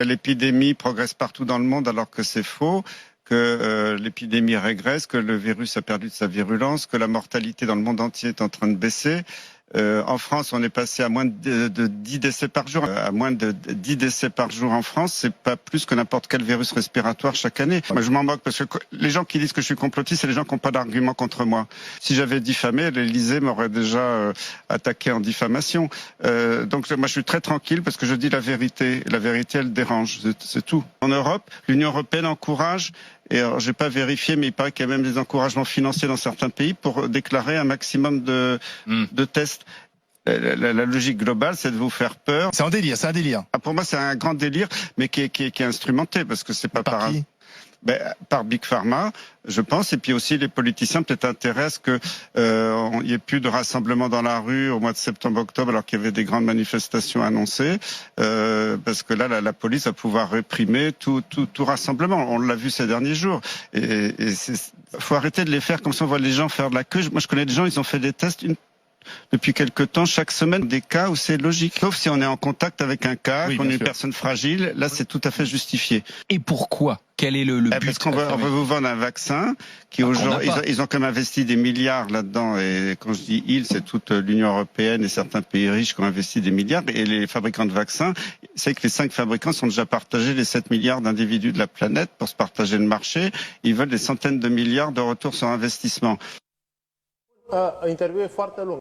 L'épidémie progresse partout dans le monde alors que c'est faux, que l'épidémie régresse, que le virus a perdu de sa virulence, que la mortalité dans le monde entier est en train de baisser. En France, on est passé à moins de 10 décès par jour. À moins de 10 décès par jour en France, c'est pas plus que n'importe quel virus respiratoire chaque année. Moi, je m'en moque parce que les gens qui disent que je suis complotiste, c'est les gens qui n'ont pas d'argument contre moi. Si j'avais diffamé, l'Élysée m'aurait déjà attaqué en diffamation. Donc moi, je suis très tranquille parce que je dis la vérité. La vérité, elle dérange. C'est tout. En Europe, l'Union européenne encourage. Et alors, j'ai pas vérifié, mais il paraît qu'il y a même des encouragements financiers dans certains pays pour déclarer un maximum de tests. La logique globale, c'est de vous faire peur. C'est un délire, c'est un délire. Ah, pour moi, c'est un grand délire, mais qui est instrumenté, parce que c'est pas Par qui? Par Big Pharma, je pense, et puis aussi les politiciens peut-être intéressent que il n'y ait plus de rassemblements dans la rue au mois de septembre-octobre alors qu'il y avait des grandes manifestations annoncées, parce que là la police va pouvoir réprimer tout rassemblement. On l'a vu ces derniers jours. Et faut arrêter de les faire comme ça on voit les gens faire de la queue. Moi je connais des gens, ils ont fait des tests depuis quelque temps, chaque semaine, des cas où c'est logique. Sauf si on est en contact avec un cas, qu'on est une personne fragile, là c'est tout à fait justifié. Et pourquoi? Quel est le but? Parce qu'on veut vous vendre un vaccin qui aujourd'hui, ils ont quand même investi des milliards là-dedans. Et quand je dis ils, c'est toute l'Union européenne et certains pays riches qui ont investi des milliards. Et les fabricants de vaccins, c'est que les 5 fabricants sont déjà partagés les 7 milliards d'individus de la planète pour se partager le marché. Ils veulent des centaines de milliards de retours sur investissement. Interviul e foarte lung.